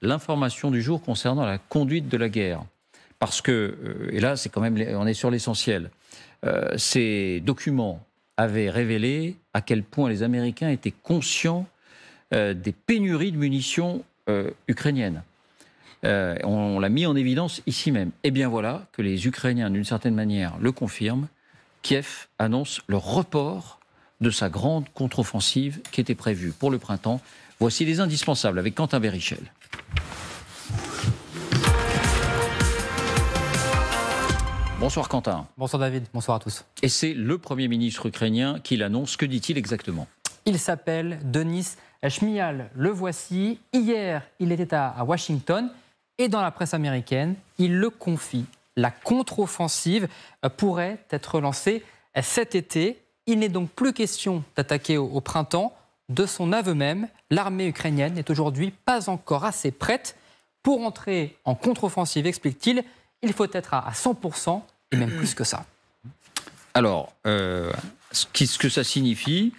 l'information du jour concernant la conduite de la guerre. Parce que, et là, c'est quand même, on est sur l'essentiel, ces documents avaient révélé à quel point les Américains étaient conscients des pénuries de munitions ukrainiennes. On l'a mis en évidence ici même. Et bien voilà que les Ukrainiens, d'une certaine manière, le confirment. Kiev annonce le report de sa grande contre-offensive qui était prévue pour le printemps. Voici les indispensables avec Quentin Bérichel. Bonsoir Quentin. Bonsoir David, bonsoir à tous. Et c'est le Premier ministre ukrainien qui l'annonce. Que dit-il exactement ? Il s'appelle Denis Shmyhal. Le voici. Hier, il était à Washington et dans la presse américaine, il le confie. La contre-offensive pourrait être lancée cet été. Il n'est donc plus question d'attaquer au printemps. De son aveu même, l'armée ukrainienne n'est aujourd'hui pas encore assez prête pour entrer en contre-offensive, explique-t-il. Il faut être à 100% et même plus que ça. Alors, ce que ça signifie,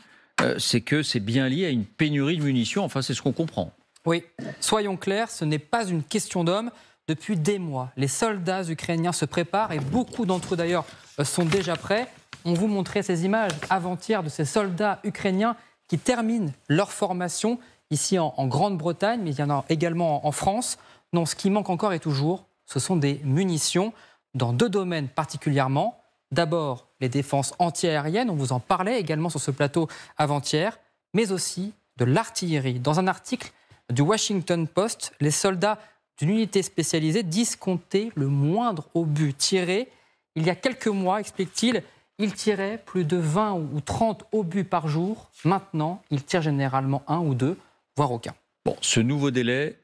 c'est que c'est bien lié à une pénurie de munitions. Enfin, c'est ce qu'on comprend. Oui, soyons clairs, ce n'est pas une question d'hommes. Depuis des mois, les soldats ukrainiens se préparent et beaucoup d'entre eux d'ailleurs sont déjà prêts. On vous montrait ces images avant-hier de ces soldats ukrainiens qui terminent leur formation ici en Grande-Bretagne, mais il y en a également en France. Non, ce qui manque encore et toujours, ce sont des munitions dans deux domaines particulièrement. D'abord, les défenses antiaériennes, on vous en parlait également sur ce plateau avant-hier, mais aussi de l'artillerie. Dans un article du Washington Post, les soldats d'une unité spécialisée disent compter le moindre obus tiré. Il y a quelques mois, explique-t-il, ils tiraient plus de 20 ou 30 obus par jour. Maintenant, ils tirent généralement 1 ou 2, voire aucun. Bon, ce nouveau délai,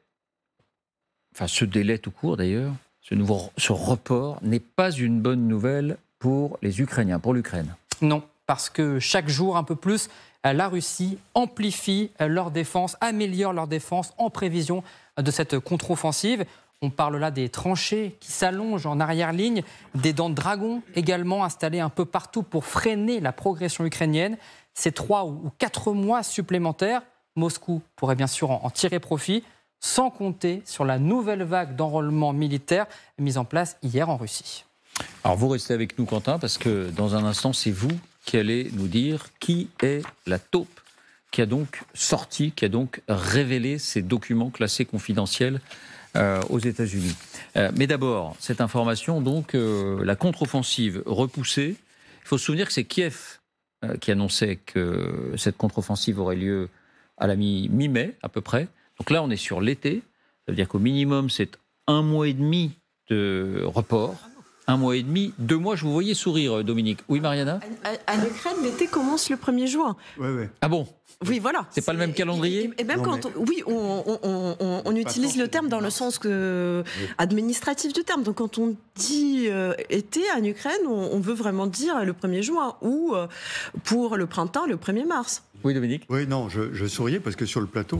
enfin ce délai tout court d'ailleurs, ce report n'est pas une bonne nouvelle pour les Ukrainiens, pour l'Ukraine. Non, parce que chaque jour, un peu plus, la Russie amplifie leur défense, améliore leur défense en prévision de cette contre-offensive. On parle là des tranchées qui s'allongent en arrière-ligne, des dents de dragon également installées un peu partout pour freiner la progression ukrainienne. Ces 3 ou 4 mois supplémentaires, Moscou pourrait bien sûr en tirer profit, sans compter sur la nouvelle vague d'enrôlement militaire mise en place hier en Russie. Alors vous restez avec nous Quentin, parce que dans un instant c'est vous qui allez nous dire qui est la taupe qui a donc sorti, qui a donc révélé ces documents classés confidentiels aux États-Unis. Mais d'abord, cette information, donc la contre-offensive repoussée, il faut se souvenir que c'est Kiev qui annonçait que cette contre-offensive aurait lieu à la mi-mai à peu près. Donc là, on est sur l'été. Ça veut dire qu'au minimum, c'est 1 mois et demi de report. 1 mois et demi, 2 mois, je vous voyais sourire, Dominique. Oui, Mariana ? À l'Ukraine, l'été commence le 1er juin. Oui. Ah bon ? Oui, voilà. C'est pas le même calendrier ? Et même quand on utilise le terme dans le sens administratif du terme. Donc quand on dit été en Ukraine, on veut vraiment dire le 1er juin ou pour le printemps, le 1er mars. Oui, Dominique ? Oui, non, je souriais parce que sur le plateau,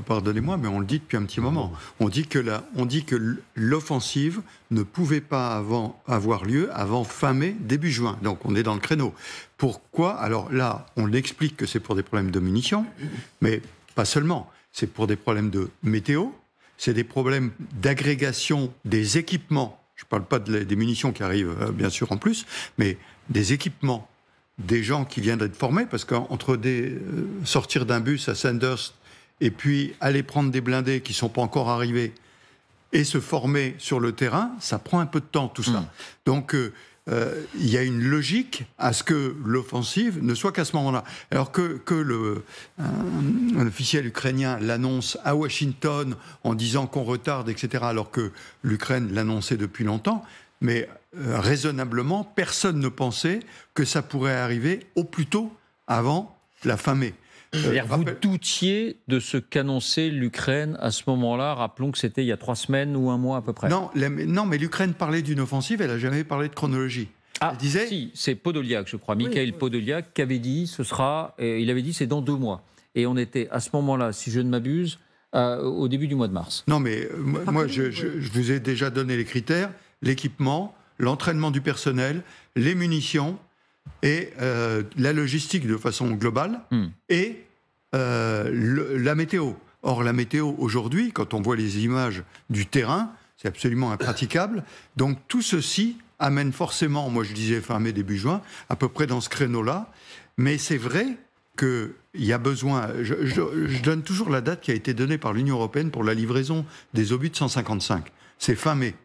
pardonnez-moi, mais on le dit depuis un petit moment. On dit que l'offensive ne pouvait pas avoir lieu avant fin mai, début juin. Donc on est dans le créneau. Pourquoi ? Alors là, on explique que c'est pour des problèmes de munitions, mais pas seulement. C'est pour des problèmes de météo, c'est des problèmes d'agrégation des équipements. Je ne parle pas des munitions qui arrivent, bien sûr, en plus, mais des équipements. Des gens qui viennent d'être formés, parce qu'entre sortir d'un bus à Sandhurst et puis aller prendre des blindés qui ne sont pas encore arrivés et se former sur le terrain, ça prend un peu de temps tout ça. Donc il y a une logique à ce que l'offensive ne soit qu'à ce moment-là. Alors que un officiel ukrainien l'annonce à Washington en disant qu'on retarde, etc., alors que l'Ukraine l'annonçait depuis longtemps, mais raisonnablement, personne ne pensait que ça pourrait arriver au plus tôt avant la fin mai. Vous doutiez de ce qu'annonçait l'Ukraine à ce moment-là. Rappelons que c'était il y a 3 semaines ou 1 mois à peu près. Non, mais l'Ukraine parlait d'une offensive, elle n'a jamais parlé de chronologie. Elle disait... Si, c'est Podolyak, je crois, Mikhail Podolyak, qui avait dit il avait dit c'est dans 2 mois. Et on était à ce moment-là, si je ne m'abuse, au début du mois de mars. Non, mais moi, je vous ai déjà donné les critères, l'équipement, l'entraînement du personnel, les munitions et la logistique de façon globale et la météo. Or, la météo, aujourd'hui, quand on voit les images du terrain, c'est absolument impraticable. Donc, tout ceci amène forcément, moi je disais fin mai, début juin, à peu près dans ce créneau-là. Mais c'est vrai qu'il y a besoin... Je donne toujours la date qui a été donnée par l'Union européenne pour la livraison des obus de 155. C'est fin mai.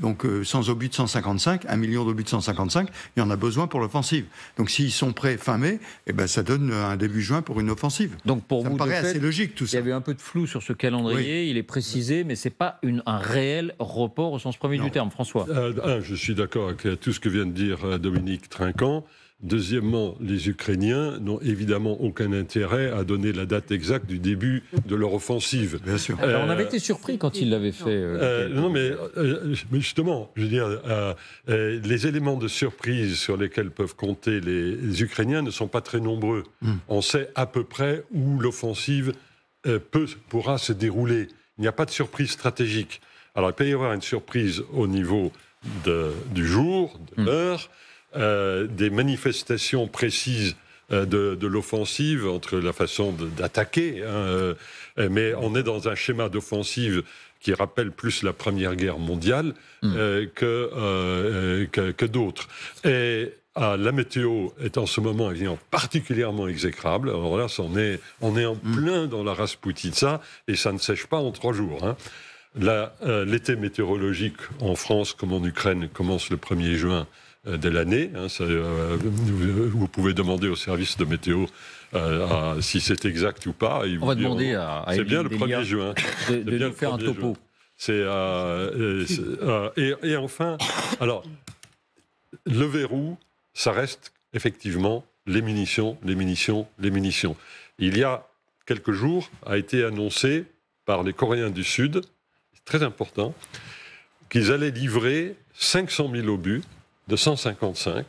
Donc, sans obus de 155, 1 million d'obus de 155, il y en a besoin pour l'offensive. Donc, s'ils sont prêts fin mai, eh ben, ça donne un début juin pour une offensive. Donc, pour ça vous, me paraît assez logique, tout ça. Il y avait un peu de flou sur ce calendrier, il est précisé, mais ce n'est pas un réel report au sens premier du terme. François. Je suis d'accord avec tout ce que vient de dire Dominique Trinquant. Deuxièmement, les Ukrainiens n'ont évidemment aucun intérêt à donner la date exacte du début de leur offensive. Bien sûr. On avait été surpris quand ils l'avaient fait. Non, mais justement, je veux dire, les éléments de surprise sur lesquels peuvent compter les Ukrainiens ne sont pas très nombreux. On sait à peu près où l'offensive pourra se dérouler. Il n'y a pas de surprise stratégique. Alors, il peut y avoir une surprise au niveau du jour, de l'heure, des manifestations précises de l'offensive entre la façon d'attaquer, mais on est dans un schéma d'offensive qui rappelle plus la Première Guerre mondiale que d'autres. Et la météo est en ce moment évidemment particulièrement exécrable. Alors là, on est en plein dans la Rasputitsa et ça ne sèche pas en 3 jours. L'été météorologique en France comme en Ukraine commence le 1er juin de l'année. Vous pouvez demander au service de météo si c'est exact ou pas. On va demander à c'est bien le 1er juin. de nous faire un topo. Et enfin, alors, le verrou, ça reste effectivement les munitions. Il y a quelques jours, a été annoncé par les Coréens du Sud, c'est très important, qu'ils allaient livrer 500 000 obus de 155.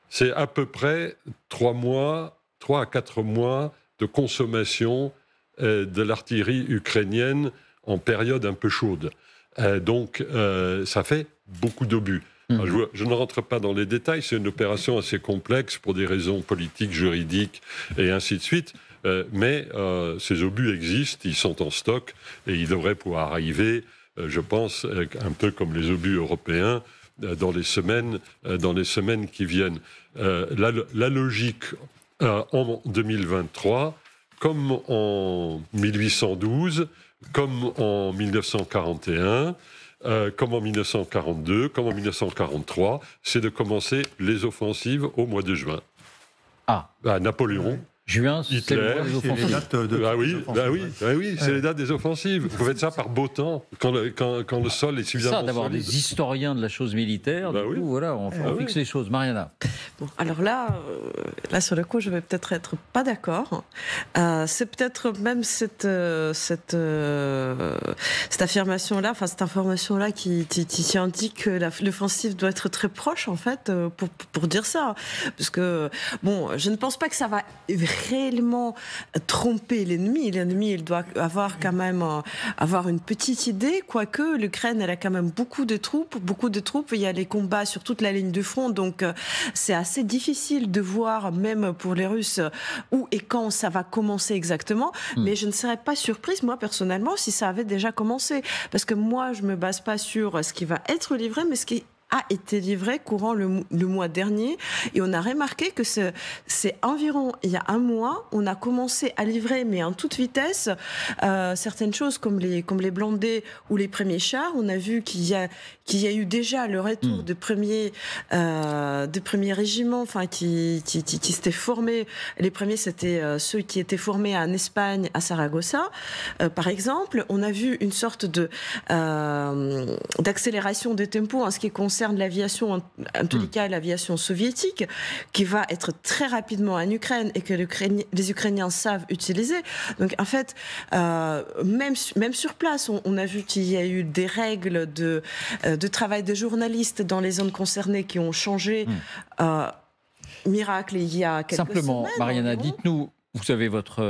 C'est à peu près 3 à 4 mois de consommation de l'artillerie ukrainienne en période un peu chaude. Donc, ça fait beaucoup d'obus. Je ne rentre pas dans les détails, c'est une opération assez complexe pour des raisons politiques, juridiques et ainsi de suite. Mais ces obus existent, ils sont en stock et ils devraient pouvoir arriver, je pense, un peu comme les obus européens, dans les semaines qui viennent. La logique en 2023, comme en 1812, comme en 1941, comme en 1942, comme en 1943, c'est de commencer les offensives au mois de juin. Napoléon. Juin, Hitler, c'est le mois des offensives. Oui, c'est les dates des offensives. Vous faites ça par beau temps, quand le sol est suffisamment solide. D'avoir des historiens de la chose militaire, du coup, voilà, on fixe les choses. Mariana. Bon, alors là, sur le coup, je vais peut-être être pas d'accord. C'est peut-être même cette affirmation-là, enfin cette information-là qui indique que l'offensive doit être très proche, en fait, pour dire ça. Parce que, bon, je ne pense pas que ça va réellement tromper l'ennemi. L'ennemi, il doit avoir quand même avoir une petite idée, quoique l'Ukraine, elle a quand même beaucoup de troupes. Il y a les combats sur toute la ligne de front, donc c'est assez difficile de voir, même pour les Russes, où et quand ça va commencer exactement. Mais je ne serais pas surprise, moi, personnellement, si ça avait déjà commencé. Parce que moi, je me base pas sur ce qui va être livré, mais ce qui a été livré courant le mois dernier, et on a remarqué que c'est environ il y a 1 mois, on a commencé à livrer, mais en toute vitesse, certaines choses comme les blindés ou les premiers chars. On a vu qu'il y a eu déjà le retour de premiers régiments, enfin qui s'étaient formés. Les premiers, c'était ceux qui étaient formés en Espagne, à Saragossa, par exemple. On a vu une sorte d'accélération des tempos en ce qui concerne l'aviation, en tous les cas l'aviation soviétique, qui va être très rapidement en Ukraine et que les Ukrainiens savent utiliser. Donc en fait, même sur place, on a vu qu'il y a eu des règles de travail des journalistes dans les zones concernées qui ont changé. Miracle, il y a quelques Simplement, semaines. Mariana, dites-nous, vous avez votre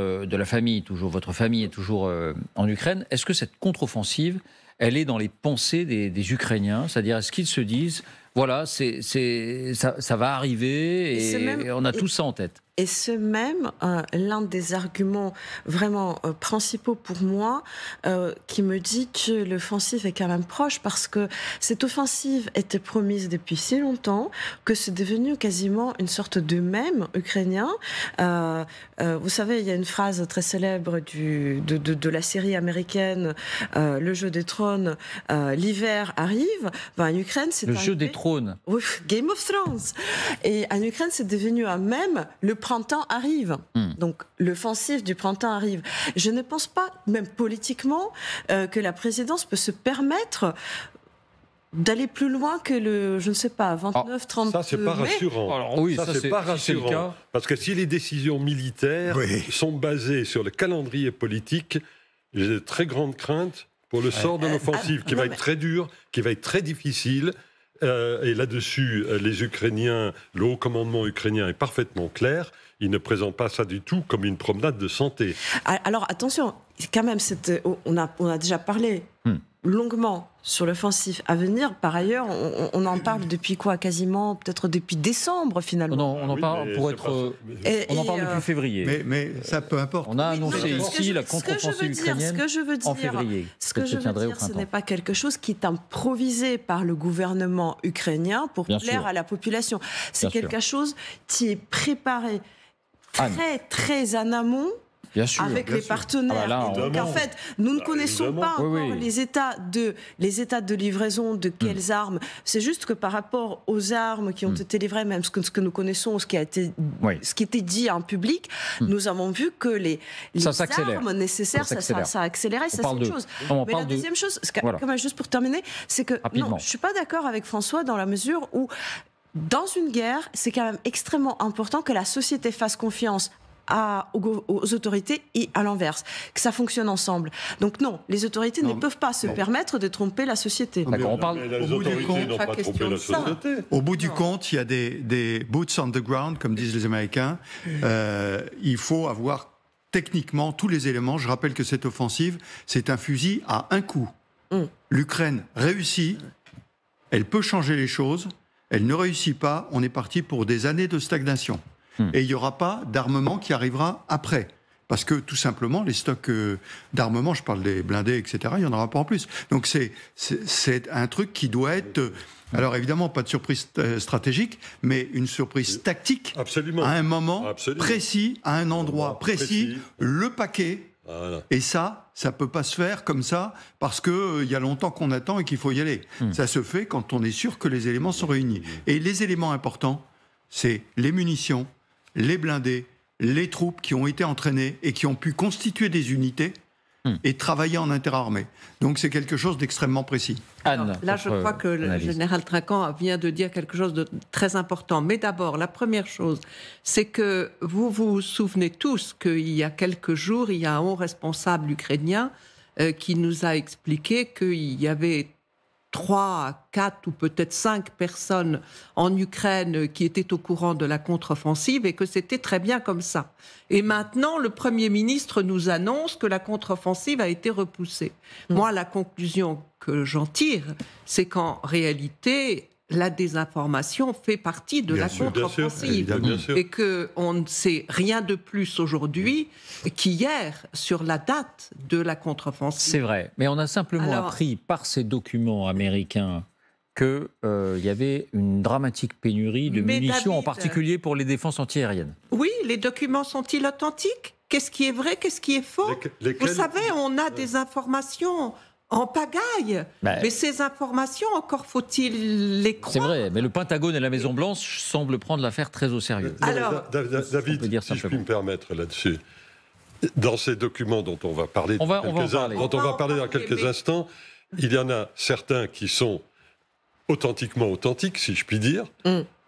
famille est toujours en Ukraine. Est-ce que cette contre-offensive, elle est dans les pensées des Ukrainiens? C'est-à-dire, est-ce qu'ils se disent, voilà, ça va arriver et on a tout ça en tête? Et c'est même l'un des arguments vraiment principaux pour moi qui me dit que l'offensive est quand même proche, parce que cette offensive était promise depuis si longtemps que c'est devenu quasiment une sorte de mème ukrainien. Vous savez, il y a une phrase très célèbre de la série américaine Le Jeu des Trônes, l'hiver arrive. En Ukraine, c'est le Jeu des Trônes. Oui, Game of Thrones. Et en Ukraine, c'est devenu un mème. Le printemps arrive. Donc, l'offensive du printemps arrive. Je ne pense pas, même politiquement, que la présidence peut se permettre d'aller plus loin que le, je ne sais pas, 29, 30 mai. Ça, c'est pas rassurant. Alors, oui, ça, c'est pas rassurant. Le cas. Parce que si les décisions militaires sont basées sur le calendrier politique, j'ai de très grandes craintes pour le sort de l'offensive, qui va être très dur, qui va être très difficile. Et là-dessus, les Ukrainiens, le haut commandement ukrainien est parfaitement clair. Il ne présente pas ça du tout comme une promenade de santé. Alors attention, quand même, on a déjà parlé longuement sur l'offensive à venir. Par ailleurs, on en parle depuis quoi ? Quasiment, peut-être depuis décembre, finalement. On en parle pour être... On en parle depuis février. Mais ça, peu importe. On a annoncé ici la contre-offensive ukrainienne en février. Ce que je veux dire, ce n'est pas quelque chose qui est improvisé par le gouvernement ukrainien pour plaire à la population. C'est quelque chose qui est préparé très en amont, avec les partenaires. Donc en fait, nous ne connaissons pas encore les états de livraison de quelles armes. C'est juste que par rapport aux armes qui ont été livrées, même ce que nous connaissons, ce qui était dit en public, nous avons vu que les armes nécessaires, ça a accéléré, ça c'est une chose. Mais la deuxième chose, quand même, juste pour terminer, c'est que non, je suis pas d'accord avec François dans la mesure où dans une guerre, c'est quand même extrêmement important que la société fasse confiance aux autorités et à l'inverse, que ça fonctionne ensemble. Donc non, les autorités ne peuvent pas se permettre de tromper la société. D'accord, on parle au bout du compte, pas tromper la société. Au bout du compte, il y a des boots on the ground, comme disent les Américains. Il faut avoir techniquement tous les éléments. Je rappelle que cette offensive, c'est un fusil à un coup. L'Ukraine réussit, elle peut changer les choses. Elle ne réussit pas, on est parti pour des années de stagnation. Et il n'y aura pas d'armement qui arrivera après. Parce que, tout simplement, les stocks d'armement, je parle des blindés, etc., il n'y en aura pas en plus. Donc c'est un truc qui doit être... Alors évidemment, pas de surprise stratégique, mais une surprise tactique. Absolument. À un moment précis, à un endroit précis, le paquet. Voilà. Et ça ne peut pas se faire comme ça, parce qu'il y a longtemps qu'on attend et qu'il faut y aller. Ça se fait quand on est sûr que les éléments sont réunis. Et les éléments importants, c'est les munitions, les blindés, les troupes qui ont été entraînées et qui ont pu constituer des unités et travailler en interarmée. Donc c'est quelque chose d'extrêmement précis. Anne, là, je crois que le général Trinquant vient de dire quelque chose de très important. Mais d'abord, la première chose, c'est que vous vous souvenez tous qu'il y a quelques jours, il y a un haut responsable ukrainien qui nous a expliqué qu'il y avait 3, 4 ou peut-être 5 personnes en Ukraine qui étaient au courant de la contre-offensive et que c'était très bien comme ça. Et maintenant, le Premier ministre nous annonce que la contre-offensive a été repoussée. Moi, la conclusion que j'en tire, c'est qu'en réalité, la désinformation fait partie de la contre-offensive et qu'on ne sait rien de plus aujourd'hui qu'hier sur la date de la contre-offensive. C'est vrai, mais on a simplement appris par ces documents américains qu'il y avait une dramatique pénurie de munitions, en particulier pour les défenses antiaériennes. Oui, les documents sont-ils authentiques ? Qu'est-ce qui est vrai ? Qu'est-ce qui est faux ? Vous savez, on a des informations en pagaille. Mais ces informations, encore faut-il les croire. C'est vrai, mais le Pentagone et la Maison-Blanche semblent prendre l'affaire très au sérieux. Alors, David, si je puis me permettre là-dessus, dans ces documents dont on va parler dans quelques instants, il y en a certains qui sont authentiquement authentiques, si je puis dire.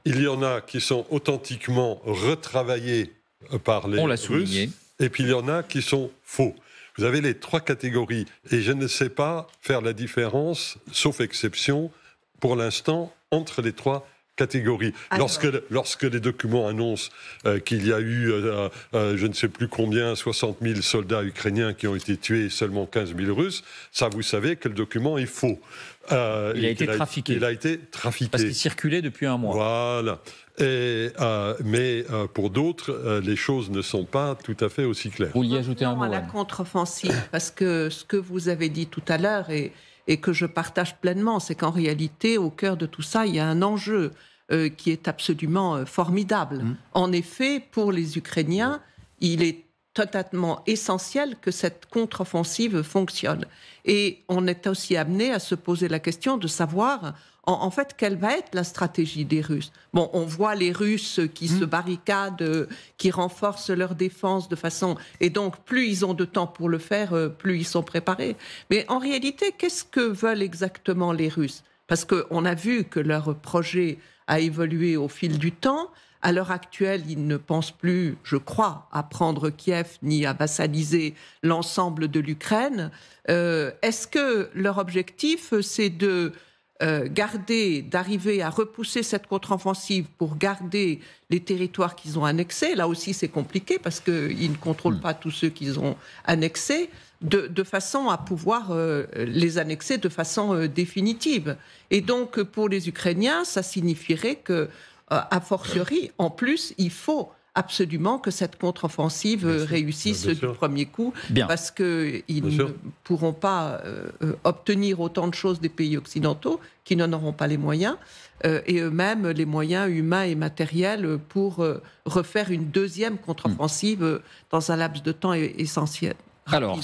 Il y en a qui sont authentiquement retravaillés par les Russes. Et puis il y en a qui sont faux. Vous avez les 3 catégories. Et je ne sais pas faire la différence, sauf exception, pour l'instant, entre les 3 catégories. catégorie. Lorsque les documents annoncent qu'il y a eu, je ne sais plus combien, 60 000 soldats ukrainiens qui ont été tués et seulement 15 000 Russes, ça, vous savez que le document est faux. Il a été trafiqué. Il a été trafiqué. Parce qu'il circulait depuis un mois. Voilà. Mais pour d'autres, les choses ne sont pas tout à fait aussi claires. Vous y ajoutez un mot, à la contre-offensive, parce que ce que vous avez dit tout à l'heure et que je partage pleinement, c'est qu'en réalité, au cœur de tout ça, il y a un enjeu qui est absolument formidable. En effet, pour les Ukrainiens, il est totalement essentiel que cette contre-offensive fonctionne. Et on est aussi amené à se poser la question de savoir, en fait, quelle va être la stratégie des Russes. Bon, on voit les Russes qui se barricadent, qui renforcent leur défense de façon... Et donc, plus ils ont de temps pour le faire, plus ils sont préparés. Mais en réalité, qu'est-ce que veulent exactement les Russes? Parce qu'on a vu que leur projet a évolué au fil du temps. À l'heure actuelle, ils ne pensent plus, je crois, à prendre Kiev ni à vassaliser l'ensemble de l'Ukraine. Est-ce que leur objectif, c'est de d'arriver à repousser cette contre-offensive pour garder les territoires qu'ils ont annexés? Là aussi, c'est compliqué parce qu'ils ne contrôlent pas tous ceux qu'ils ont annexés, de façon à pouvoir les annexer de façon définitive. Et donc, pour les Ukrainiens, ça signifierait que a fortiori, en plus, il faut absolument que cette contre-offensive réussisse du premier coup, parce qu'ils ne pourront pas obtenir autant de choses des pays occidentaux qui n'en auront pas les moyens, et eux-mêmes les moyens humains et matériels pour refaire une deuxième contre-offensive dans un laps de temps essentiel. Alors,